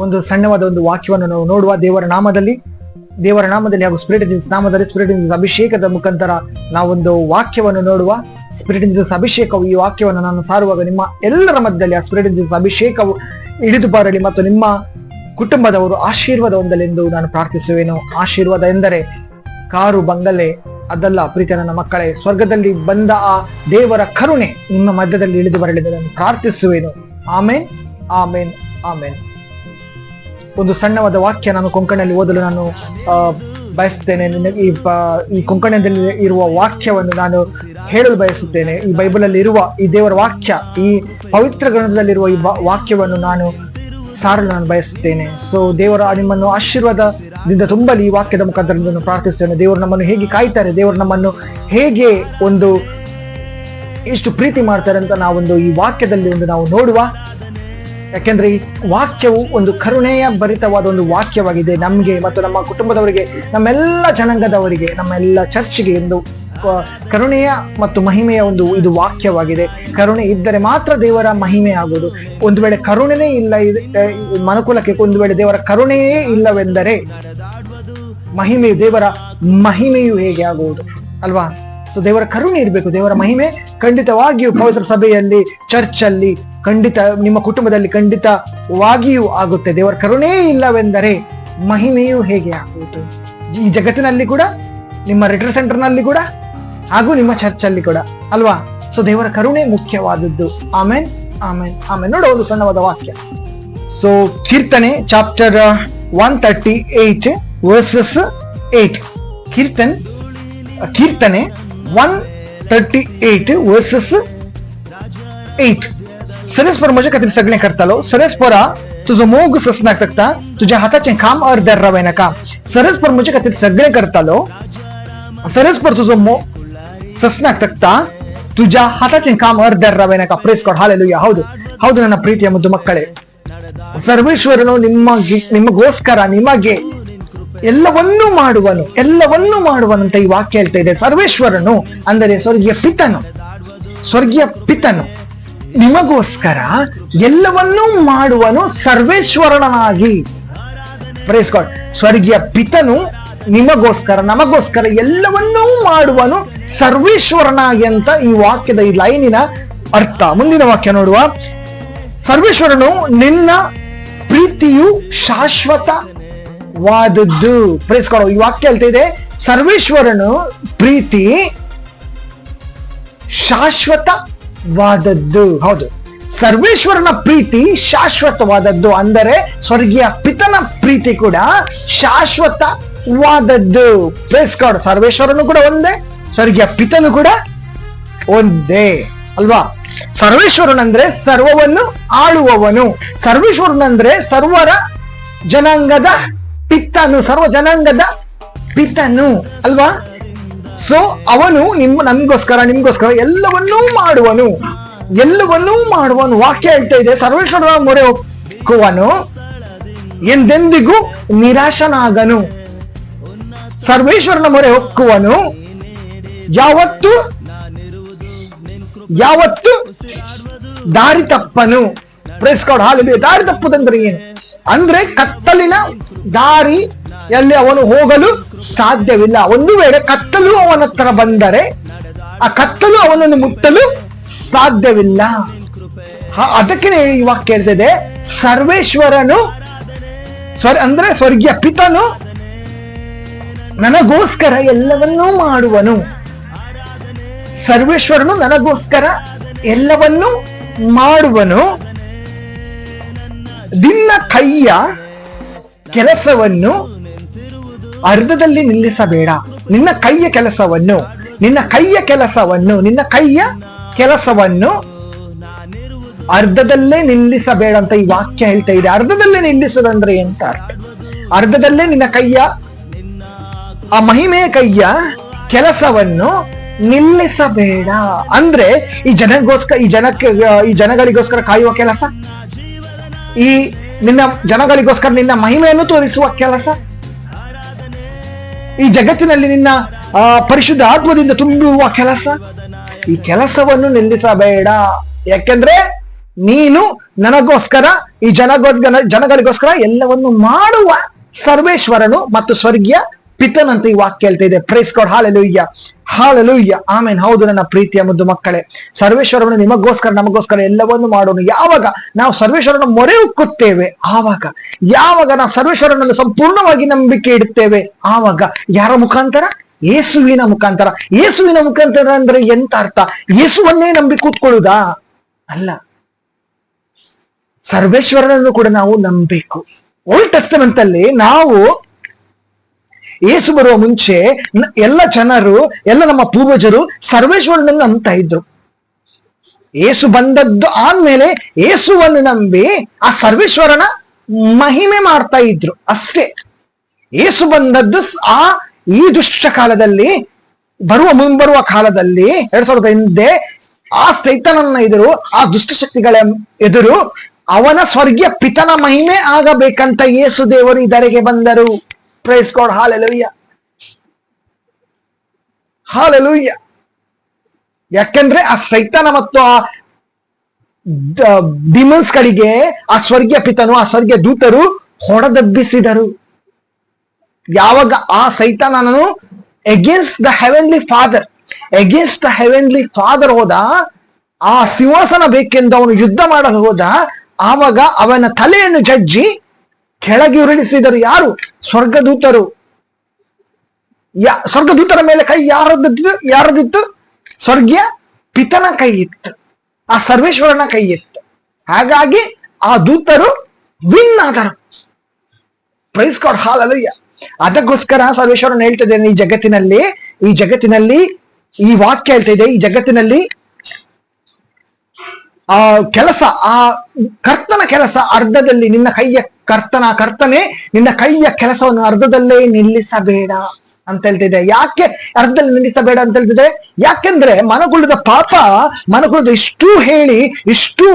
ಒಂದು ಸಣ್ಣವಾದ ಒಂದು ವಾಕ್ಯವನ್ನು ನಾವು ನೋಡುವ. ದೇವರ ನಾಮದಲ್ಲಿ ಹಾಗೂ ಸ್ಪಿರಿಟ್ ಜೀಸಸ್ ನಾಮದಲ್ಲಿ, ಸ್ಪಿರಿಟ್ ಜೀಸಸ್ ಅಭಿಷೇಕದ ಮುಖಾಂತರ ನಾವೊಂದು ವಾಕ್ಯವನ್ನು ನೋಡುವ. ಸ್ಪಿರಿಟ್ ಜೀಸಸ್ ಅಭಿಷೇಕವು, ಈ ವಾಕ್ಯವನ್ನು ನಾನು ಸಾರುವಾಗ ನಿಮ್ಮ ಎಲ್ಲರ ಮಧ್ಯದಲ್ಲಿ ಆ ಸ್ಪಿರಿಟ್ ಜೀಸಸ್ ಅಭಿಷೇಕವು ಇಳಿದು ಬರಲಿ ಮತ್ತು ನಿಮ್ಮ ಕುಟುಂಬದವರು ಆಶೀರ್ವಾದ ಹೊಂದಲೆಂದು ನಾನು ಪ್ರಾರ್ಥಿಸುವೆನು. ಆಶೀರ್ವಾದ ಎಂದರೆ ಕಾರು ಬಂಗಲೆ ಅದಲ್ಲ ಪ್ರೀತಿಯ ನನ್ನ ಮಕ್ಕಳೇ, ಸ್ವರ್ಗದಲ್ಲಿ ಬಂದ ಆ ದೇವರ ಕರುಣೆ ನಿಮ್ಮ ಮಧ್ಯದಲ್ಲಿ ಇಳಿದು ಬರಲಿ ನಾನು ಪ್ರಾರ್ಥಿಸುವೆನು. ಆಮೇನ್, ಆಮೇನ್, ಆಮೇನ್. ಒಂದು ಸಣ್ಣವಾದ ವಾಕ್ಯ ನಾನು ಕೊಂಕಣಿಯಲ್ಲಿ ಓದಲು ನಾನು ಬಯಸುತ್ತೇನೆ. ಈ ಕೊಂಕಣದಲ್ಲಿ ಇರುವ ವಾಕ್ಯವನ್ನು ನಾನು ಹೇಳಲು ಬಯಸುತ್ತೇನೆ. ಈ ಬೈಬಲ್ ಅಲ್ಲಿ ಇರುವ ಈ ದೇವರ ವಾಕ್ಯ, ಈ ಪವಿತ್ರ ಗ್ರಂಥದಲ್ಲಿರುವ ಈ ವಾಕ್ಯವನ್ನು ನಾನು ಸಾರಲು ನಾನು ಬಯಸುತ್ತೇನೆ. ಸೊ ದೇವರ ನಿಮ್ಮನ್ನು ಆಶೀರ್ವಾದದಿಂದ ತುಂಬಲಿ ಈ ವಾಕ್ಯದ ಮುಖಾಂತರ ನಾನು ಪ್ರಾರ್ಥಿಸ್ತೇನೆ. ದೇವರು ನಮ್ಮನ್ನು ಹೇಗೆ ಕಾಯ್ತಾರೆ, ದೇವರು ನಮ್ಮನ್ನು ಹೇಗೆ ಒಂದು ಎಷ್ಟು ಪ್ರೀತಿ ಮಾಡ್ತಾರೆ ಅಂತ ನಾವೊಂದು ಈ ವಾಕ್ಯದಲ್ಲಿ ನಾವು ನೋಡುವ. ಯಾಕೆಂದ್ರೆ ಈ ವಾಕ್ಯವು ಒಂದು ಕರುಣೆಯ ಭರಿತವಾದ ಒಂದು ವಾಕ್ಯವಾಗಿದೆ. ನಮ್ಗೆ ಮತ್ತು ನಮ್ಮ ಕುಟುಂಬದವರಿಗೆ, ನಮ್ಮೆಲ್ಲ ಜನಾಂಗದವರಿಗೆ, ನಮ್ಮೆಲ್ಲ ಚರ್ಚ್ಗೆ ಒಂದು ಕರುಣೆಯ ಮತ್ತು ಮಹಿಮೆಯ ಇದು ವಾಕ್ಯವಾಗಿದೆ. ಕರುಣೆ ಇದ್ದರೆ ಮಾತ್ರ ದೇವರ ಮಹಿಮೆ ಆಗುವುದು. ಒಂದು ವೇಳೆ ಕರುಣೆನೇ ಇಲ್ಲ ಮನುಕುಲಕ್ಕೆ, ಒಂದು ವೇಳೆ ದೇವರ ಕರುಣೆಯೇ ಇಲ್ಲವೆಂದರೆ ದೇವರ ಮಹಿಮೆಯು ಹೇಗೆ ಆಗುವುದು ಅಲ್ವಾ? ಸೊ ದೇವರ ಕರುಣೆ ಇರಬೇಕು. ದೇವರ ಮಹಿಮೆ ಖಂಡಿತವಾಗಿಯೂ ಪವಿತ್ರ ಸಭೆಯಲ್ಲಿ, ಚರ್ಚ್ ಅಲ್ಲಿ, ಖಂಡಿತ ನಿಮ್ಮ ಕುಟುಂಬದಲ್ಲಿ ಖಂಡಿತವಾಗಿಯೂ ಆಗುತ್ತೆ. ದೇವರ ಕರುಣೆ ಇಲ್ಲವೆಂದರೆ ಮಹಿಮೆಯು ಹೇಗೆ ಆಗುವುದು? ಈ ಜಗತ್ತಿನಲ್ಲಿ ಕೂಡ, ನಿಮ್ಮ ರಿಟ್ರೀಟ್ ಸೆಂಟರ್ ನಲ್ಲಿ ಕೂಡ, ಹಾಗೂ ನಿಮ್ಮ ಚರ್ಚ್ ಅಲ್ಲಿ ಕೂಡ ಅಲ್ವಾ? ಸೊ ದೇವರ ಕರುಣೆ ಮುಖ್ಯವಾದದ್ದು. ಆಮೇನ್, ಆಮೇನ್, ಆಮೇನ್. ನೋಡೋ ಒಂದು ಸಣ್ಣವಾದ ವಾಕ್ಯ. ಸೊ ಕೀರ್ತನೆ ಚಾಪ್ಟರ್ 138 ವರ್ಸಸ್ 8. ಕೀರ್ತನೆ 138 वर्सेस 8. सरसपर मुझे कधी सगळे करतालो, सरसपरा तुझं मोग ससनाक तकता, तुझ्या हाताचे काम अर्धर रवेना का. सरसपर मुझे कधी सगळे करतालो, सरसपर तुझं मोग ससनाक तकता, तुझ्या हाताचे काम अर्धर रवेना का. प्रेಸ್ ಗಾಡ್, ಹಾಲೆಲೂಯಾ. ಹೌದು ನನ್ನ ಪ್ರೀತಿಯ ಮುದ್ದು ಮಕ್ಕಳೇ, ಸರ್ವೇಶ್ವರನು ನಿಮಗೋಸ್ಕರ, ನಿಮಗೆ ಎಲ್ಲವನ್ನೂ ಮಾಡುವನು ಅಂತ ಈ ವಾಕ್ಯ ಹೇಳ್ತಾ ಇದೆ. ಸರ್ವೇಶ್ವರನು ಅಂದರೆ ಸ್ವರ್ಗೀಯ ಪಿತನು ನಿಮಗೋಸ್ಕರ ಎಲ್ಲವನ್ನೂ ಮಾಡುವನು ಸರ್ವೇಶ್ವರನಾಗಿ. Praise God. ಸ್ವರ್ಗೀಯ ಪಿತನು ನಿಮಗೋಸ್ಕರ, ನಮಗೋಸ್ಕರ ಎಲ್ಲವನ್ನೂ ಮಾಡುವನು ಸರ್ವೇಶ್ವರನಾಗಿ ಅಂತ ಈ ವಾಕ್ಯದ ಈ ಲೈನಿನ ಅರ್ಥ. ಮುಂದಿನ ವಾಕ್ಯ ನೋಡುವ. ಸರ್ವೇಶ್ವರನು ನಿನ್ನ ಪ್ರೀತಿಯು ಶಾಶ್ವತವಾದದ್ದು. Praise God. ಈ ವಾಕ್ಯ ಹೇಳ್ತಾ ಇದೆ, ಸರ್ವೇಶ್ವರನು ಪ್ರೀತಿ ಶಾಶ್ವತವಾದದ್ದು. ಹೌದು, ಸರ್ವೇಶ್ವರನ ಪ್ರೀತಿ ಶಾಶ್ವತವಾದದ್ದು. ಅಂದರೆ ಸ್ವರ್ಗೀಯ ಪಿತನ ಪ್ರೀತಿ ಕೂಡ ಶಾಶ್ವತವಾದದ್ದು. Praise God. ಸರ್ವೇಶ್ವರನು ಕೂಡ ಒಂದೇ, ಸ್ವರ್ಗೀಯ ಪಿತನು ಕೂಡ ಒಂದೇ ಅಲ್ವಾ? ಸರ್ವೇಶ್ವರನಂದ್ರೆ ಸರ್ವವನ್ನು ಆಳುವವನು. ಸರ್ವೇಶ್ವರನಂದ್ರೆ ಸರ್ವರ ಜನಾಂಗದ ಪಿತನು, ಸರ್ವ ಜನಾಂಗದ ಪಿತನು ಅಲ್ವಾ? ಸೊ ಅವನು ನಮಗೋಸ್ಕರ, ನಿಮ್ಗೋಸ್ಕರ ಎಲ್ಲವನ್ನೂ ಮಾಡುವನು. ವಾಕ್ಯ ಹೇಳ್ತಾ ಇದೆ, ಸರ್ವೇಶ್ವರನ ಮೊರೆ ಹೊಕ್ಕುವನು, ಎಂದೆಂದಿಗೂ ನಿರಾಶನಾಗನು. ಸರ್ವೇಶ್ವರನ ಮೊರೆ ಹೊಕ್ಕುವನು, ಯಾವತ್ತು ದಾರಿ ತಪ್ಪನು. Praise god. ಹಾಲೆಲೂಯಾ. ದಾರಿ ತಪ್ಪುದಂದ್ರೆ ಏನು? ಅಂದ್ರೆ ಕತ್ತಲಿನ ದಾರಿಯಲ್ಲಿ ಅವನು ಹೋಗಲು ಸಾಧ್ಯವಿಲ್ಲ. ಒಂದು ವೇಳೆ ಕತ್ತಲು ಅವನ ಹತ್ರ ಬಂದರೆ ಆ ಕತ್ತಲು ಅವನನ್ನು ಮುಟ್ಟಲು ಸಾಧ್ಯವಿಲ್ಲ. ಅದಕ್ಕೆ ಈ ವಾಕ್ಯ ಹೇಳ್ತಿದೆ, ಸರ್ವೇಶ್ವರನು ಅಂದ್ರೆ ಸ್ವರ್ಗೀಯ ಪಿತನು ನನಗೋಸ್ಕರ ಎಲ್ಲವನ್ನೂ ಮಾಡುವನು. ಸರ್ವೇಶ್ವರನು ನನಗೋಸ್ಕರ ಎಲ್ಲವನ್ನೂ ಮಾಡುವನು. ನಿನ್ನ ಕೈಯ ಕೆಲಸವನ್ನು ಅರ್ಧದಲ್ಲಿ ನಿಲ್ಲಿಸಬೇಡ. ನಿನ್ನ ಕೈಯ ಕೆಲಸವನ್ನು ಅರ್ಧದಲ್ಲೇ ನಿಲ್ಲಿಸಬೇಡ ಅಂತ ಈ ವಾಕ್ಯ ಹೇಳ್ತಾ ಇದೆ. ಅರ್ಧದಲ್ಲೇ ನಿಲ್ಲಿಸೋದಂದ್ರೆ ಎಂತ ಅರ್ಥ? ಅರ್ಧದಲ್ಲೇ ನಿನ್ನ ಆ ಮಹಿಮೆಯ ಕೈಯ ಕೆಲಸವನ್ನು ನಿಲ್ಲಿಸಬೇಡ ಅಂದ್ರೆ ಈ ಜನಗಳಿಗೋಸ್ಕರ ಕಾಯುವ ಕೆಲಸ, ಈ ನಿನ್ನ ಜನಗಳಿಗೋಸ್ಕರ ನಿನ್ನ ಮಹಿಮೆಯನ್ನು ತೋರಿಸುವ ಕೆಲಸ, ಈ ಜಗತ್ತಿನಲ್ಲಿ ನಿನ್ನ ಪರಿಶುದ್ಧ ಆತ್ಮದಿಂದ ತುಂಬುವ ಕೆಲಸ, ಈ ಕೆಲಸವನ್ನು ನಿಲ್ಲಿಸಬೇಡ. ಯಾಕೆಂದ್ರೆ ನೀನು ನನಗೋಸ್ಕರ ಈ ಜನಗಳಿಗೋಸ್ಕರ ಎಲ್ಲವನ್ನು ಮಾಡುವ ಸರ್ವೇಶ್ವರನು ಮತ್ತು ಸ್ವರ್ಗೀಯ ಪಿತನಂತ ಈ ವಾಕ್ಯ ಹೇಳ್ತಾ ಇದೆ. Praise God, hallelujah, hallelujah, amen. ಹೌದು ನನ್ನ ಪ್ರೀತಿಯ ಮುದ್ದು ಮಕ್ಕಳೇ, ಸರ್ವೇಶ್ವರನು ನಿಮಗೋಸ್ಕರ ನಮಗೋಸ್ಕರ ಎಲ್ಲವನ್ನು ಮಾಡೋನು. ಯಾವಾಗ ನಾವು ಸರ್ವೇಶ್ವರನ ಮೊರೆ ಉಕ್ಕುತ್ತೇವೆ, ಯಾವಾಗ ನಾವು ಸರ್ವೇಶ್ವರನನ್ನು ಸಂಪೂರ್ಣವಾಗಿ ನಂಬಿಕೆ ಇಡುತ್ತೇವೆ, ಆವಾಗ ಯಾರ ಮುಖಾಂತರ? ಯೇಸುವಿನ ಮುಖಾಂತರ. ಯೇಸುವಿನ ಮುಖಾಂತರ ಅಂದ್ರೆ ಎಂತ ಅರ್ಥ? ಯೇಸುವನ್ನೇ ನಂಬಿ ಕೂತ್ಕೊಳ್ಳುವುದಾ? ಅಲ್ಲ, ಸರ್ವೇಶ್ವರನನ್ನು ಕೂಡ ನಾವು ನಂಬಬೇಕು. ಓಲ್ಡ್ ಟೆಸ್ಟಮೆಂಟ್ ಅಲ್ಲಿ ನಾವು ಯೇಸು ಬರುವ ಮುಂಚೆ ಎಲ್ಲ ಜನರು, ಎಲ್ಲ ನಮ್ಮ ಪೂರ್ವಜರು ಸರ್ವೇಶ್ವರನನ್ನು ನಂಬ್ತಾ ಇದ್ರು. ಯೇಸು ಬಂದದ್ದು ಆದ್ಮೇಲೆ ಯೇಸುವನ್ನು ನಂಬಿ ಆ ಸರ್ವೇಶ್ವರನ ಮಹಿಮೆ ಮಾಡ್ತಾ ಇದ್ರು ಅಷ್ಟೇ. ಯೇಸು ಬಂದದ್ದು ಈ ದುಷ್ಟ ಕಾಲದಲ್ಲಿ, ಮುಂಬರುವ ಕಾಲದಲ್ಲಿ 2000 ಹಿಂದೆ ಆ ಸೈತಾನನ ಎದುರು, ಆ ದುಷ್ಟಶಕ್ತಿಗಳ ಎದುರು ಅವನ ಸ್ವರ್ಗೀಯ ಪಿತನ ಮಹಿಮೆ ಆಗಬೇಕಂತ ಯೇಸು ದೇವರು ಇದರಿಗೆ ಬಂದರು. Praise God, hallelujah, hallelujah. ಯಾಕಂದ್ರೆ ಆ ಸೈತಾನ ಮತ್ತು ಆ ಡಿಮನ್ಸ್ ಗಳಿಗೆ ಆ ಸ್ವರ್ಗೀಯ ಪಿತನು, ಆ ಸ್ವರ್ಗೀಯ ದೂತರು ಹೊಡೆದಬ್ಬಿಸಿದರು. ಯಾವಾಗ ಆ ಸೈತಾನನು ಎಗೇನ್ಸ್ಟ್ ದ ಹೆವೆನ್ಲಿ ಫಾದರ್ ಹೋದ, ಆ ಸಿಂಹಾಸನ ಬೇಕೆಂದು ಅವನು ಯುದ್ಧ ಮಾಡಲು ಹೋದ, ಆವಾಗ ಅವನ ತಲೆಯನ್ನು ಜಜ್ಜಿ ಕೆಳಗೆ ಉರುಳಿಸಿದರು. ಯಾರು? ಸ್ವರ್ಗದೂತರು. ಸ್ವರ್ಗದೂತರ ಮೇಲೆ ಕೈ ಯಾರದಿತ್ತು? ಸ್ವರ್ಗೀಯ ಪಿತನ ಕೈ ಇತ್ತು, ಆ ಸರ್ವೇಶ್ವರನ ಕೈ ಇತ್ತು. ಹಾಗಾಗಿ ಆ ದೂತರು ವಿನ್ ಆದರು. Praise God, hallelujah. ಅದಕ್ಕೋಸ್ಕರ ಸರ್ವೇಶ್ವರನ್ ಹೇಳ್ತಿದ್ದೇನೆ, ಈ ಜಗತ್ತಿನಲ್ಲಿ ಈ ವಾಕ್ಯ ಹೇಳ್ತಾ ಇದೆ, ಈ ಜಗತ್ತಿನಲ್ಲಿ ಆ ಕೆಲಸ, ಆ ಕರ್ತನ ಕೆಲಸ ಅರ್ಧದಲ್ಲಿ, ನಿನ್ನ ಕೈಯ ಕರ್ತನೆ ನಿನ್ನ ಕೈಯ ಕೆಲಸವನ್ನು ಅರ್ಧದಲ್ಲೇ ನಿಲ್ಲಿಸಬೇಡ ಅಂತ ಹೇಳ್ತಿದೆ. ಯಾಕೆ ಅರ್ಧದಲ್ಲಿ ನಿಲ್ಲಿಸಬೇಡ ಅಂತ ಹೇಳ್ತಿದೆ? ಯಾಕೆಂದ್ರೆ ಮನಗುಳದ ಇಷ್ಟು ಹೇಳಿ, ಇಷ್ಟು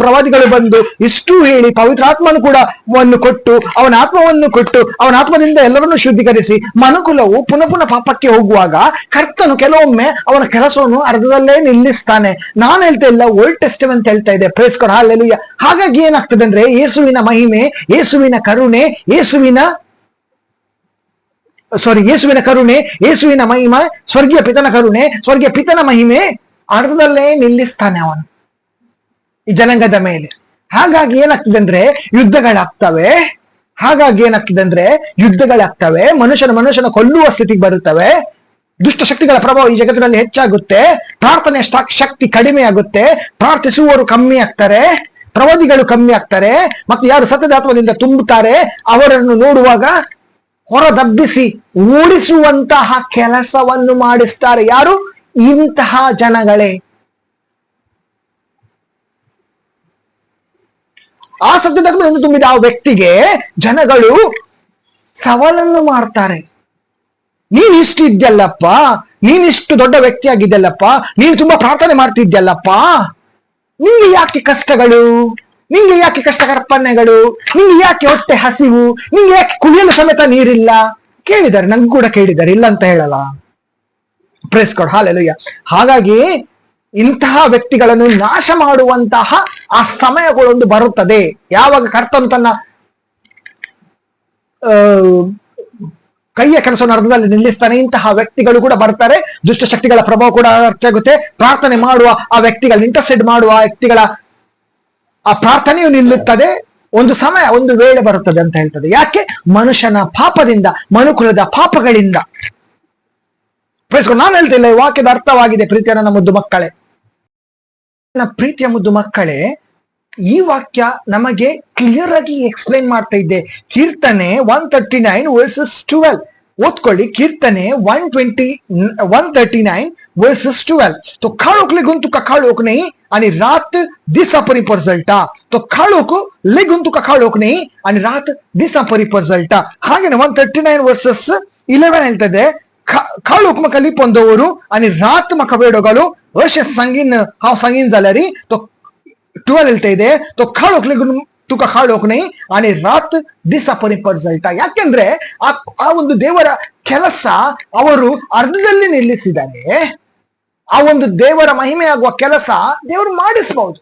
ಪ್ರವಾದಿಗಳು ಬಂದು ಇಷ್ಟು ಹೇಳಿ, ಪವಿತ್ರಾತ್ಮನು ಕೂಡ ಕೊಟ್ಟು, ಅವನ ಆತ್ಮದಿಂದ ಎಲ್ಲರನ್ನು ಶುದ್ಧೀಕರಿಸಿ ಮನುಕುಲವು ಪುನಃ ಪಾಪಕ್ಕೆ ಹೋಗುವಾಗ ಕರ್ತನು ಕೆಲವೊಮ್ಮೆ ಅವನ ಕೆಲಸವನ್ನು ಅರ್ಧದಲ್ಲೇ ನಿಲ್ಲಿಸ್ತಾನೆ. ನಾನು ಹೇಳ್ತಾ ಇಲ್ಲ, ಓಲ್ಡ್ ಟೆಸ್ಟಮೆಂಟ್ ಹೇಳ್ತಾ ಇದೆ. Praise God, hallelujah. ಹಾಗಾಗಿ ಏನಾಗ್ತದೆ ಅಂದ್ರೆ, ಯೇಸುವಿನ ಮಹಿಮೆ, ಯೇಸುವಿನ ಕರುಣೆ, ಯೇಸುವಿನ ಕರುಣೆ, ಯೇಸುವಿನ ಮಹಿಮೆ, ಸ್ವರ್ಗೀಯ ಪಿತನ ಕರುಣೆ, ಸ್ವರ್ಗೀಯ ಪಿತನ ಮಹಿಮೆ ಅರ್ಧದಲ್ಲೇ ನಿಲ್ಲಿಸ್ತಾನೆ ಅವನು ಈ ಜನಾಂಗದ ಮೇಲೆ. ಹಾಗಾಗಿ ಏನಾಗ್ತದೆ ಅಂದ್ರೆ ಯುದ್ಧಗಳಾಗ್ತವೆ, ಮನುಷ್ಯನ ಕೊಲ್ಲುವ ಸ್ಥಿತಿಗೆ ಬರುತ್ತವೆ. ದುಷ್ಟಶಕ್ತಿಗಳ ಪ್ರಭಾವ ಈ ಜಗತ್ತಿನಲ್ಲಿ ಹೆಚ್ಚಾಗುತ್ತೆ, ಪ್ರಾರ್ಥನೆಯ ಶಕ್ತಿ ಕಡಿಮೆ ಆಗುತ್ತೆ, ಪ್ರಾರ್ಥಿಸುವವರು ಕಮ್ಮಿ ಆಗ್ತಾರೆ, ಪ್ರವಾದಿಗಳು ಕಮ್ಮಿ ಆಗ್ತಾರೆ, ಮತ್ತು ಯಾರು ಸತ್ಯದಾತ್ಮದಿಂದ ತುಂಬುತ್ತಾರೆ ಅವರನ್ನು ನೋಡುವಾಗ ಹೊರದಬ್ಬಿಸಿ ಓಡಿಸುವಂತಹ ಕೆಲಸವನ್ನು ಮಾಡಿಸ್ತಾರೆ. ಯಾರು? ಇಂತಹ ಜನಗಳೇ. ಆ ಸತ್ಯದಾತ್ಮದಿಂದ ತುಂಬಿದ ಆ ವ್ಯಕ್ತಿಗೆ ಜನಗಳು ಸವಾಲನ್ನು ಮಾಡ್ತಾರೆ. ನೀನಿಷ್ಟು ಇದ್ಯಲ್ಲಪ್ಪ, ನೀನಿಷ್ಟು ದೊಡ್ಡ ವ್ಯಕ್ತಿ ಆಗಿದ್ದಲ್ಲಪ್ಪ, ನೀನು ತುಂಬಾ ಪ್ರಾರ್ಥನೆ ಮಾಡ್ತಿದ್ಯಲ್ಲಪ್ಪ, ನಿಂಗೆ ಯಾಕೆ ಕಷ್ಟಗಳು, ನಿಂಗೆ ಯಾಕೆ ಕಷ್ಟ ಕಾರ್ಪಣ್ಯಗಳು, ನಿಂಗೆ ಯಾಕೆ ಹೊಟ್ಟೆ ಹಸಿವು, ನಿಂಗೆ ಯಾಕೆ ಕುಡಿಯಲು ಸಮೇತ ನೀರಿಲ್ಲ? ಕೇಳಿದ್ದಾರೆ, ನಂಗೆ ಕೂಡ ಕೇಳಿದ್ದಾರೆ, ಇಲ್ಲ ಅಂತ ಹೇಳಲ್ಲ. Praise God, hallelujah. ಹಾಗಾಗಿ ಇಂತಹ ವ್ಯಕ್ತಿಗಳನ್ನು ನಾಶ ಮಾಡುವಂತಹ ಆ ಸಮಯಗಳೊಂದು ಬರುತ್ತದೆ. ಯಾವಾಗ ಕರ್ತನು ತನ್ನ ಕೈಯ ಕೆಲಸವನ್ನು ಅರ್ಧದಲ್ಲಿ ನಿಲ್ಲಿಸ್ತಾನೆ, ಇಂತಹ ವ್ಯಕ್ತಿಗಳು ಕೂಡ ಬರ್ತಾರೆ. ದುಷ್ಟಶಕ್ತಿಗಳ ಪ್ರಭಾವ ಕೂಡ ಹೆಚ್ಚಾಗುತ್ತೆ. ಪ್ರಾರ್ಥನೆ ಮಾಡುವ ಆ ವ್ಯಕ್ತಿಗಳ, ಇಂಟರ್ಸೆಡ್ ಮಾಡುವ ಆ ವ್ಯಕ್ತಿಗಳ ಆ ಪ್ರಾರ್ಥನೆಯು ನಿಲ್ಲುತ್ತದೆ. ಒಂದು ಸಮಯ, ಒಂದು ವೇಳೆ ಬರುತ್ತದೆ ಅಂತ ಹೇಳ್ತದೆ. ಯಾಕೆ? ಮನುಷ್ಯನ ಪಾಪದಿಂದ, ಮನುಕುಲದ ಪಾಪಗಳಿಂದ. ನಾನು ಹೇಳ್ತಿಲ್ಲ, ಈ ವಾಕ್ಯದ ಅರ್ಥವಾಗಿದೆ ಪ್ರೀತಿಯ ನನ್ನ ಮುದ್ದು ಮಕ್ಕಳೇ. ನನ್ನ ಪ್ರೀತಿಯ ಮುದ್ದು ಮಕ್ಕಳೇ, ಈ ವಾಕ್ಯ ನಮಗೆ ಕ್ಲಿಯರ್ ಆಗಿ ಎಕ್ಸ್ಪ್ಲೈನ್ ಮಾಡ್ತಾ ಇದ್ದೆ. ಕೀರ್ತನೆ 139 ವರ್ಸಸ್ 12 ಓದ್ಕೊಳ್ಳಿ. ಕೀರ್ತನೆ 139 वर्सेस 12. तो खाड़ोक ले गुंतु का खाड़ोक नहीं आणि रात दिसा परी परजल्टा. तो खाड़ोक ले गुंतु का खाड़ोक नहीं आणि रात दिसा परी परजल्टा. ಹಾಗೆ 139 ವರ್ಸಸ್ 11 ಹೇಳ್ತದೆ, खाड़ोक मका लिपೊಂದವರು आणि रात मका ಬೇಡಗಳು ವರ್ಷ ಸಂಗೀನ್ ಹಾವ್ ಸಂಗೀನ್ झाल्यारी. तो 12 ಹೇಳ್ತಾ ಇದೆ, तो खाड़ोक ले ತುಕ ಕಾಳೋಕ್ನೆ आणि ರಾತ್ ದಿಸ ಪರಿಪರ್ಸಲ್ಟ. ಯಾಕೆಂದ್ರೆ ಆ ಒಂದು ದೇವರ ಕೆಲಸ ಅವರು ಅರ್ಧದಲ್ಲಿ ನಿಲ್ಲಿಸಿದ್ದಾರೆ. ಆ ಒಂದು ದೇವರ ಮಹಿಮೆ ಆಗುವ ಕೆಲಸ ದೇವರು ಮಾಡಿಸಬಹುದು.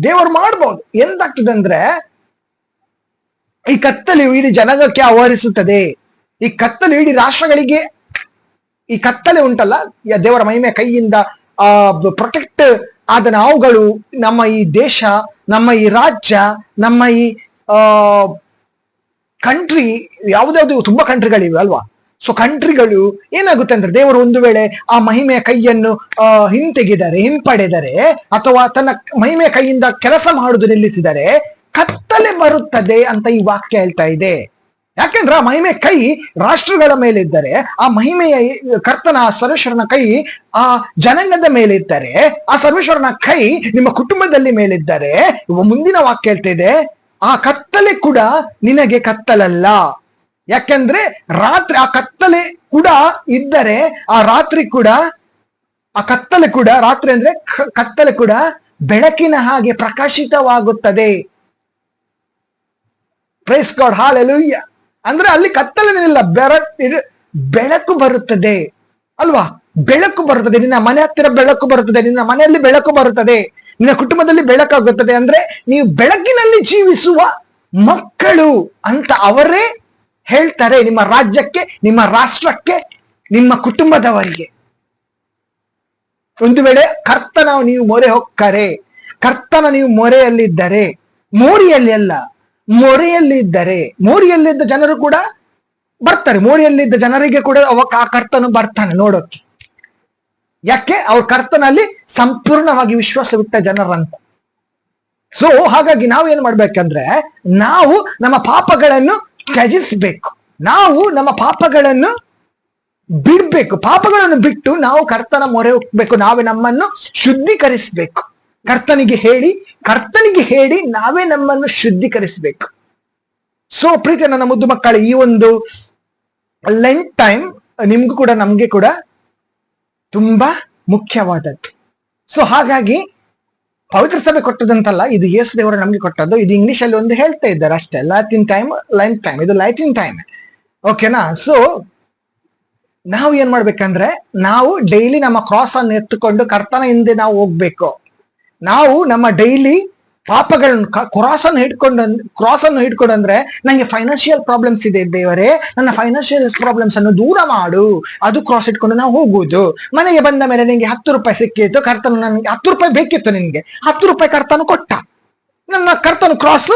ದೇವರು ಮಾಡ್ಬೋದು. ಎಂತಾಗ್ತದೆ ಅಂದ್ರೆ, ಈ ಕತ್ತಲೆಯು ಇಡೀ ಜನಾಂಗಕ್ಕೆ ಆವರಿಸುತ್ತದೆ. ಈ ಕತ್ತಲು ಇಡೀ ರಾಷ್ಟ್ರಗಳಿಗೆ, ಈ ಕತ್ತಲೆ ಉಂಟಲ್ಲ, ದೇವರ ಮಹಿಮೆ ಕೈಯಿಂದ ಪ್ರೊಟೆಕ್ಟ್ ಆದ ನಾವುಗಳು, ನಮ್ಮ ಈ ದೇಶ, ನಮ್ಮ ಈ ರಾಜ್ಯ, ನಮ್ಮ ಈ ಕಂಟ್ರಿ, ಯಾವ್ದಾವ್ದು ತುಂಬಾ ಕಂಟ್ರಿಗಳಿವೆ ಅಲ್ವಾ. ಸೊ ಕಂಟ್ರಿಗಳು ಏನಾಗುತ್ತೆ ಅಂದ್ರೆ, ದೇವರು ಒಂದು ವೇಳೆ ಆ ಮಹಿಮೆಯ ಕೈಯನ್ನು ಹಿಂಪಡೆದರೆ, ಅಥವಾ ತನ್ನ ಮಹಿಮೆಯ ಕೈಯಿಂದ ಕೆಲಸ ಮಾಡುವುದು ನಿಲ್ಲಿಸಿದರೆ ಕತ್ತಲೆ ಬರುತ್ತದೆ ಅಂತ ಈ ವಾಕ್ಯ ಹೇಳ್ತಾ ಇದೆ. ಯಾಕೆಂದ್ರೆ ಆ ಮಹಿಮೆ ಕೈ ರಾಷ್ಟ್ರಗಳ ಮೇಲೆ ಇದ್ದರೆ, ಆ ಮಹಿಮೆಯ ಕರ್ತನ ಸರ್ವೇಶ್ವರನ ಕೈ ಆ ಜನಾಂಗದ ಮೇಲೆ ಇದ್ದರೆ, ಆ ಸರ್ವೇಶ್ವರನ ಕೈ ನಿಮ್ಮ ಕುಟುಂಬದಲ್ಲಿ ಮೇಲಿದ್ದರೆ, ಮುಂದಿನ ವಾಕ್ಯ ಹೇಳ್ತಾ ಇದೆ, ಆ ಕತ್ತಲೆ ಕೂಡ ನಿನಗೆ ಕತ್ತಲಲ್ಲ. ಯಾಕೆಂದ್ರೆ ರಾತ್ರಿ ಆ ಕತ್ತಲೆ ಕೂಡ ಇದ್ದರೆ, ಆ ರಾತ್ರಿ ಕೂಡ, ಆ ಕತ್ತಲೆ ಕೂಡ, ರಾತ್ರಿ ಅಂದ್ರೆ ಕತ್ತಲೆ ಕೂಡ ಬೆಳಕಿನ ಹಾಗೆ ಪ್ರಕಾಶಿತವಾಗುತ್ತದೆ. Praise God, hallelujah. ಅಂದ್ರೆ ಅಲ್ಲಿ ಕತ್ತಲೆನಿಲ್ಲ, ಬೆಳಕು ಬರುತ್ತದೆ ಅಲ್ವಾ. ಬೆಳಕು ಬರುತ್ತದೆ, ನಿನ್ನ ಮನೆ ಹತ್ತಿರ ಬೆಳಕು ಬರುತ್ತದೆ, ನಿನ್ನ ಮನೆಯಲ್ಲಿ ಬೆಳಕು ಬರುತ್ತದೆ, ನಿನ್ನ ಕುಟುಂಬದಲ್ಲಿ ಬೆಳಕಾಗುತ್ತದೆ. ಅಂದ್ರೆ ನೀವು ಬೆಳಕಿನಲ್ಲಿ ಜೀವಿಸುವ ಮಕ್ಕಳು ಅಂತ ಅವರೇ ಹೇಳ್ತಾರೆ, ನಿಮ್ಮ ರಾಜ್ಯಕ್ಕೆ, ನಿಮ್ಮ ರಾಷ್ಟ್ರಕ್ಕೆ, ನಿಮ್ಮ ಕುಟುಂಬದವರಿಗೆ. ಒಂದು ವೇಳೆ ಕರ್ತನ ನೀವು ಮೊರೆ ಹೊಕ್ಕರೆ, ಕರ್ತನ ನೀವು ಮೊರೆಯಲ್ಲಿದ್ದರೆ, ಮೋರಿಯಲ್ಲಿ ಅಲ್ಲ, ಮೊರೆಯಲ್ಲಿದ್ದರೆ, ಮೋರಿಯಲ್ಲಿದ್ದ ಜನರು ಕೂಡ ಬರ್ತಾರೆ, ಮೋರಿಯಲ್ಲಿದ್ದ ಜನರಿಗೆ ಕೂಡ ಆ ಕರ್ತನು ಬರ್ತಾನೆ ನೋಡೋಕೆ. ಯಾಕೆ? ಅವ್ರ ಕರ್ತನಲ್ಲಿ ಸಂಪೂರ್ಣವಾಗಿ ವಿಶ್ವಾಸವಿಟ್ಟ ಜನರಂತ. ಸೊ ಹಾಗಾಗಿ ನಾವು ಏನ್ ಮಾಡ್ಬೇಕಂದ್ರೆ, ನಾವು ನಮ್ಮ ಪಾಪಗಳನ್ನು ತ್ಯಜಿಸ್ಬೇಕು, ನಾವು ನಮ್ಮ ಪಾಪಗಳನ್ನು ಬಿಡ್ಬೇಕು, ಪಾಪಗಳನ್ನು ಬಿಟ್ಟು ನಾವು ಕರ್ತನ ಮೊರೆ ಹೋಗ್ಬೇಕು, ನಾವೇ ನಮ್ಮನ್ನು ಶುದ್ಧೀಕರಿಸ್ಬೇಕು. ಕರ್ತನಿಗೆ ಹೇಳಿ ನಾವೇ ನಮ್ಮನ್ನು ಶುದ್ಧೀಕರಿಸಬೇಕು. ಸೊ ಪ್ರೀತಿ ನನ್ನ ಮುದ್ದು ಮಕ್ಕಳು, ಈ ಒಂದು ಲೆಂಟ್ ಟೈಮ್ ನಿಮ್ಗೂ ಕೂಡ ನಮ್ಗೆ ಕೂಡ ತುಂಬಾ ಮುಖ್ಯವಾದದ್ದು. ಸೊ ಹಾಗಾಗಿ ಪವಿತ್ರ ಸಭೆ ಕೊಟ್ಟದಂತಲ್ಲ, ಇದು ಯೇಸು ದೇವರು ನಮ್ಗೆ ಕೊಟ್ಟದ್ದು. ಇದು ಇಂಗ್ಲಿಷ್ ಅಲ್ಲಿ ಒಂದು ಹೇಳ್ತಾ ಇದ್ದಾರೆ ಅಷ್ಟೇ, ಲ್ಯಾಟಿನ್ ಟೈಮ್, ಲೆಂಟ್ ಟೈಮ್, ಇದು ಲ್ಯಾಟಿನ್ ಟೈಮ್, ಓಕೆನಾ. ಸೊ ನಾವು ಏನ್ ಮಾಡ್ಬೇಕಂದ್ರೆ, ನಾವು ಡೈಲಿ ನಮ್ಮ ಕ್ರಾಸ್ ಅನ್ನು ಎತ್ತುಕೊಂಡು ಕರ್ತನ ಹಿಂದೆ ನಾವು ಹೋಗ್ಬೇಕು. ನಾವು ನಮ್ಮ ಡೈಲಿ ಪಾಪಗಳನ್ನು ಕ್ರಾಸ್ ಅನ್ನು ಹಿಡ್ಕೊಂಡು ಅಂದ್ರೆ, ನಂಗೆ ಫೈನಾನ್ಷಿಯಲ್ ಪ್ರಾಬ್ಲಮ್ಸ್ ಇದೆ ದೇವರೇ, ನನ್ನ ಫೈನಾನ್ಷಿಯಲ್ ಪ್ರಾಬ್ಲಮ್ಸ್ ಅನ್ನು ದೂರ ಮಾಡು, ಅದು ಕ್ರಾಸ್ ಇಟ್ಕೊಂಡು ನಾವು ಹೋಗುದು. ಮನೆಗೆ ಬಂದ ಮೇಲೆ ನಿಂಗೆ 10 ರೂಪಾಯಿ ಸಿಕ್ಕಿತ್ತು, ಕರ್ತನು ನನ್ಗೆ 10 ರೂಪಾಯಿ ಬೇಕಿತ್ತು, ನಿನ್ಗೆ 10 ರೂಪಾಯಿ ಕರ್ತನು ಕೊಟ್ಟ, ನನ್ನ ಕರ್ತನು ಕ್ರಾಸ್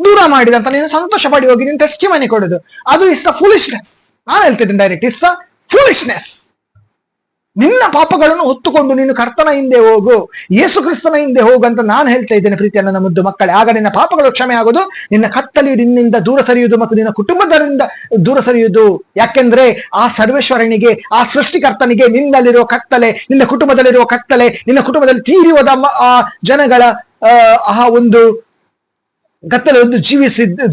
ದೂರ ಮಾಡಿದ ಅಂತ ನೀನು ಸಂತೋಷ ಪಡಿ ಹೋಗಿ ನೀನು ಟೆಸ್ಟಿಮನಿ ಕೊಡುದು, ಅದು ಇಸ್ ದ ಫೂಲಿಶ್ನೆಸ್. ನಾನು ಹೇಳ್ತಿದ್ದೀನಿ ಡೈರೆಕ್ಟ್, ಇಸ್ ದ ಫೂಲಿಶ್ನೆಸ್. ನಿನ್ನ ಪಾಪಗಳನ್ನು ಹೊತ್ತುಕೊಂಡು ನೀನು ಕರ್ತನ ಹಿಂದೆ ಹೋಗು, ಯೇಸು ಕ್ರಿಸ್ತನ ಹಿಂದೆ ಹೋಗು ಅಂತ ನಾನು ಹೇಳ್ತಾ ಇದ್ದೇನೆ ಪ್ರೀತಿಯ ನನ್ನ ಮುದ್ದು ಮಕ್ಕಳೇ. ಆಗ ನಿನ್ನ ಪಾಪಗಳು ಕ್ಷಮೆ ಆಗುದು, ನಿನ್ನ ಕತ್ತಲೆ ನಿನ್ನಿಂದ ದೂರ ಸರಿಯುವುದು ಮತ್ತು ನಿನ್ನ ಕುಟುಂಬದರಿಂದ ದೂರ ಸರಿಯುವುದು. ಯಾಕೆಂದ್ರೆ ಆ ಸರ್ವೇಶ್ವರನಿಗೆ, ಆ ಸೃಷ್ಟಿಕರ್ತನಿಗೆ ನಿನ್ನಲ್ಲಿರುವ ಕತ್ತಲೆ, ನಿನ್ನ ಕುಟುಂಬದಲ್ಲಿರುವ ಕತ್ತಲೆ, ನಿನ್ನ ಕುಟುಂಬದಲ್ಲಿ ತೀರಿ ಹೋದ ಆ ಜನಗಳ ಆ ಒಂದು ಕತ್ತಲೆ ಒಂದು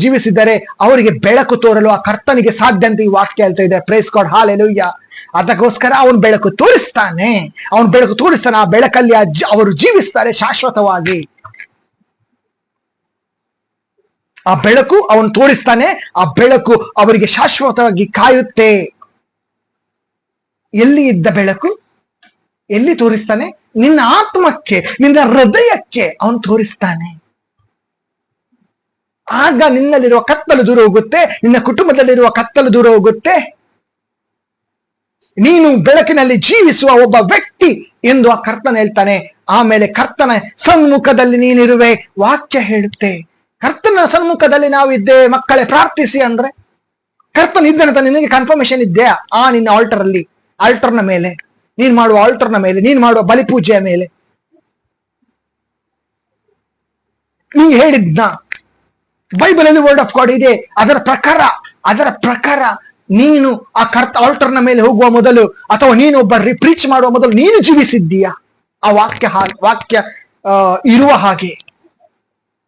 ಜೀವಿಸಿದ್ದಾರೆ, ಅವರಿಗೆ ಬೆಳಕು ತೋರಲು ಆ ಕರ್ತನಿಗೆ ಸಾಧ್ಯ ಅಂತ ಈ ವಾಕ್ಯ ಹೇಳ್ತಾ ಇದೆ. Praise God, hallelujah. ಅದಕ್ಕೋಸ್ಕರ ಅವನು ಬೆಳಕು ತೋರಿಸ್ತಾನೆ, ಆ ಬೆಳಕಲ್ಲಿ ಅವರು ಜೀವಿಸ್ತಾರೆ ಶಾಶ್ವತವಾಗಿ. ಆ ಬೆಳಕು ಅವನು ತೋರಿಸ್ತಾನೆ, ಆ ಬೆಳಕು ಅವರಿಗೆ ಶಾಶ್ವತವಾಗಿ ಕಾಯುತ್ತೆ. ಎಲ್ಲಿ ಇದ್ದ ಬೆಳಕು ಎಲ್ಲಿ ತೋರಿಸ್ತಾನೆ? ನಿನ್ನ ಆತ್ಮಕ್ಕೆ, ನಿನ್ನ ಹೃದಯಕ್ಕೆ ಅವನು ತೋರಿಸ್ತಾನೆ. ಆಗ ನಿನ್ನಲ್ಲಿರುವ ಕತ್ತಲು ದೂರ ಹೋಗುತ್ತೆ, ನಿನ್ನ ಕುಟುಂಬದಲ್ಲಿರುವ ಕತ್ತಲು ದೂರ ಹೋಗುತ್ತೆ, ನೀನು ಬೆಳಕಿನಲ್ಲಿ ಜೀವಿಸುವ ಒಬ್ಬ ವ್ಯಕ್ತಿ ಎಂದು ಆ ಕರ್ತನ ಹೇಳ್ತಾನೆ. ಆಮೇಲೆ ಕರ್ತನ ಸನ್ಮುಖದಲ್ಲಿ ನೀನಿರುವೆ, ವಾಕ್ಯ ಹೇಳುತ್ತೆ. ಕರ್ತನ ಸನ್ಮುಖದಲ್ಲಿ ನಾವು ಇದ್ದೇವೆ ಮಕ್ಕಳೇ, ಪ್ರಾರ್ಥಿಸಿ ಅಂದ್ರೆ ಕರ್ತನ ಇದ್ದಾನಂತ ನಿನಗೆ ಕನ್ಫರ್ಮೇಶನ್ ಇದೆಯಾ? ನಿನ್ನ ಆಲ್ಟರ್ನ ಮೇಲೆ, ನೀನ್ ಮಾಡುವ ಆಲ್ಟರ್ನ ಮೇಲೆ, ನೀನ್ ಮಾಡುವ ಬಲಿಪೂಜೆಯ ಮೇಲೆ ನೀ ಹೇಳಿದ್ನ ಬೈಬಲ್ ಅಲ್ಲಿ ವರ್ಡ್ ಆಫ್ ಗಾಡ್ ಇದೆ, ಅದರ ಪ್ರಕಾರ ನೀನು ಆ ಆಲ್ಟರ್ನ ಮೇಲೆ ಹೋಗುವ ಮೊದಲು, ಅಥವಾ ನೀನು ಒಬ್ಬ ಪ್ರೀಚ್ ಮಾಡುವ ಮೊದಲು ನೀನು ಜೀವಿಸಿದ್ದೀಯಾ ಆ ವಾಕ್ಯ ಇರುವ ಹಾಗೆ.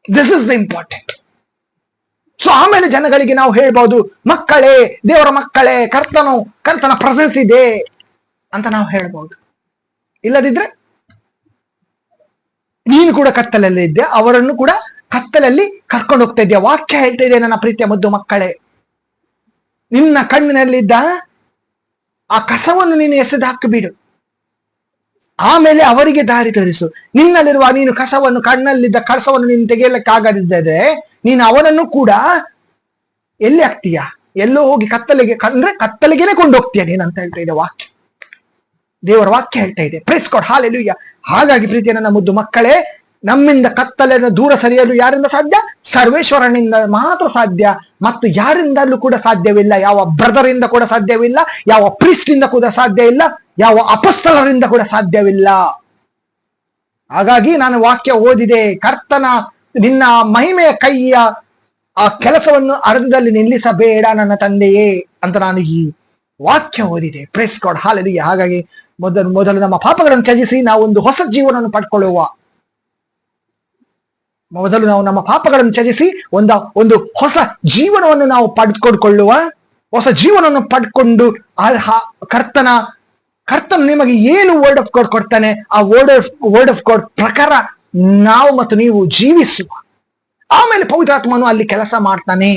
This is the important. So ಆಮೇಲೆ ಜನಗಳಿಗೆ ನಾವು ಹೇಳ್ಬಹುದು, ಮಕ್ಕಳೇ, ದೇವರ ಮಕ್ಕಳೇ, ಕರ್ತನ ಪ್ರೆಸೆನ್ಸ್ ಇದೆ ಅಂತ ನಾವು ಹೇಳ್ಬಹುದು. ಇಲ್ಲದಿದ್ರೆ ನೀನು ಕೂಡ ಕತ್ತಲಲ್ಲಿ ಇದ್ದೆ, ಅವರನ್ನು ಕೂಡ ಕತ್ತಲಲ್ಲಿ ಕರ್ಕೊಂಡು ಹೋಗ್ತಾ ಇದೆಯಾ. ವಾಕ್ಯ ಹೇಳ್ತಾ ಇದೆ ನನ್ನ ಪ್ರೀತಿಯ ಮುದ್ದು ಮಕ್ಕಳೇ, ನಿನ್ನ ಕಣ್ಣಿನಲ್ಲಿದ್ದ ಆ ಕಸವನ್ನು ನೀನು ಎಸೆದು ಹಾಕಿಬಿಡು. ಆಮೇಲೆ ಅವರಿಗೆ ದಾರಿ ತೋರಿಸು. ನಿನ್ನಲ್ಲಿರುವ ನೀನು ಕಣ್ಣಲ್ಲಿದ್ದ ಕಸವನ್ನು ನೀನು ತೆಗೆಯಲಿಕ್ಕಾಗದಿದ್ದರೆ ನೀನು ಅವನನ್ನು ಕೂಡ ಎಲ್ಲಿ ಹಾಕ್ತೀಯ? ಎಲ್ಲೋ ಹೋಗಿ ಕತ್ತಲೆಗೆ, ಅಂದ್ರೆ ಕತ್ತಲೆಗೆನೆ ಕೊಂಡೋಗ್ತೀಯ ನೀನಂತ ಹೇಳ್ತಾ ಇದೆ ವಾಕ್ಯ. ದೇವರ ವಾಕ್ಯ ಹೇಳ್ತಾ ಇದೆ. Praise God, hallelujah. ಹಾಗಾಗಿ ಪ್ರೀತಿಯ ನನ್ನ ಮುದ್ದು ಮಕ್ಕಳೇ, ನಮ್ಮಿಂದ ಕತ್ತಲೆಯನ್ನು ದೂರ ಸರಿಯಲು ಯಾರಿಂದ ಸಾಧ್ಯ? ಸರ್ವೇಶ್ವರನಿಂದ ಮಾತ್ರ ಸಾಧ್ಯ. ಮತ್ತು ಯಾರಿಂದಲೂ ಕೂಡ ಸಾಧ್ಯವಿಲ್ಲ. ಯಾವ ಬ್ರದರಿಂದ ಕೂಡ ಸಾಧ್ಯವಿಲ್ಲ, ಯಾವ ಪ್ರೀಸ್ಟ್ ಇಂದ ಕೂಡ ಸಾಧ್ಯ ಇಲ್ಲ, ಯಾವ ಅಪಸ್ತಲರಿಂದ ಕೂಡ ಸಾಧ್ಯವಿಲ್ಲ. ಹಾಗಾಗಿ ನಾನು ವಾಕ್ಯ ಓದಿದೆ, ಕರ್ತನ ನಿನ್ನ ಮಹಿಮೆಯ ಕೈಯ ಆ ಕೆಲಸವನ್ನು ಅರ್ಧದಲ್ಲಿ ನಿಲ್ಲಿಸಬೇಡ ನನ್ನ ತಂದೆಯೇ ಅಂತ ನಾನು ಈ ವಾಕ್ಯ ಓದಿದೆ. Praise God, hallelujah. ಹಾಗಾಗಿ ಮೊದಲು ನಮ್ಮ ಪಾಪಗಳನ್ನು ತ್ಯಜಿಸಿ ನಾವು ಒಂದು ಹೊಸ ಜೀವನವನ್ನು ಪಡ್ಕೊಳ್ಳುವ. ಮೊದಲು ನಾವು ನಮ್ಮ ಪಾಪಗಳನ್ನು ತ್ಯಜಿಸಿ ಒಂದು ಹೊಸ ಜೀವನವನ್ನು ನಾವು ಪಡ್ಕೊಂಡ್ಕೊಳ್ಳುವ. ಹೊಸ ಜೀವನವನ್ನು ಪಡ್ಕೊಂಡು ಕರ್ತನ ನಿಮಗೆ ಏನು ವರ್ಡ್ ಆಫ್ ಗಾಡ್ ಕೊಡ್ತಾನೆ, ಆ ವರ್ಡ್ ಆಫ್ ಗಾಡ್ ಪ್ರಕಾರ ನಾವು ಮತ್ತು ನೀವು ಜೀವಿಸುವ. ಆಮೇಲೆ ಪವಿತ್ರಾತ್ಮನು ಅಲ್ಲಿ ಕೆಲಸ ಮಾಡ್ತಾನೆ.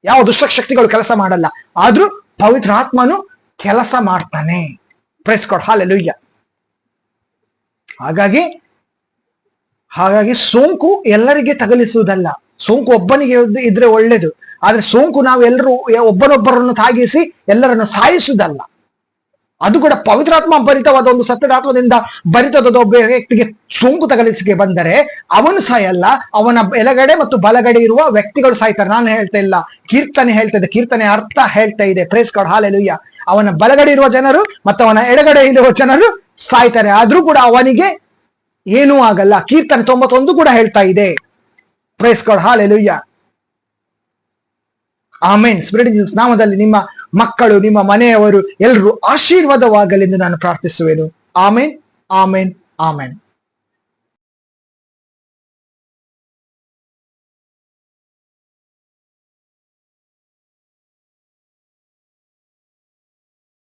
ಯಾವ ದುಷ್ಟಶಕ್ತಿಗಳು ಕೆಲಸ ಮಾಡಲ್ಲ, ಆದ್ರೂ ಪವಿತ್ರಾತ್ಮನು ಕೆಲಸ ಮಾಡ್ತಾನೆ. Praise God, hallelujah. ಹಾಗಾಗಿ ಸೋಂಕು ಎಲ್ಲರಿಗೆ ತಗಲಿಸುವುದಲ್ಲ. ಸೋಂಕು ಒಬ್ಬನಿಗೆ ಇದ್ರೆ ಒಳ್ಳೇದು, ಆದ್ರೆ ಸೋಂಕು ನಾವೆಲ್ಲರೂ ಒಬ್ಬನೊಬ್ಬರನ್ನು ತಾಗಿಸಿ ಎಲ್ಲರನ್ನು ಸಾಯಿಸುವುದಲ್ಲ. ಅದು ಕೂಡ ಪವಿತ್ರಾತ್ಮ ಭರಿತವಾದ ಒಂದು ಸತ್ಯದಾತ್ಮದಿಂದ ಭರಿತವಾದ ಒಬ್ಬ ವ್ಯಕ್ತಿಗೆ ಸೋಂಕು ತಗಲಿಸಿಕೆ ಬಂದರೆ ಅವನು ಸಾಯಲ್ಲ, ಅವನ ಎಡಗಡೆ ಮತ್ತು ಬಲಗಡೆ ಇರುವ ವ್ಯಕ್ತಿಗಳು ಸಾಯ್ತಾರೆ. ನಾನು ಹೇಳ್ತಾ ಇಲ್ಲ, ಕೀರ್ತನೆ ಹೇಳ್ತಾ ಇದೆ, ಕೀರ್ತನೆ ಅರ್ಥ ಹೇಳ್ತಾ ಇದೆ. Praise God, hallelujah. ಅವನ ಬಲಗಡೆ ಇರುವ ಜನರು ಮತ್ತು ಅವನ ಎಡಗಡೆ ಇರುವ ಜನರು ಸಾಯ್ತಾರೆ, ಆದ್ರೂ ಕೂಡ ಅವನಿಗೆ ಏನೂ ಆಗಲ್ಲ. ಕೀರ್ತನೆ 91 ಕೂಡ ಹೇಳ್ತಾ ಇದೆ. Praise God, hallelujah. Amen. Spirit Jesus ನಾಮದಲ್ಲಿ ನಿಮ್ಮ ಮಕ್ಕಳು, ನಿಮ್ಮ ಮನೆಯವರು ಎಲ್ಲರೂ ಆಶೀರ್ವಾದವಾಗಲೆಂದು ನಾನು ಪ್ರಾರ್ಥಿಸುವೆನು. Amen, amen, amen.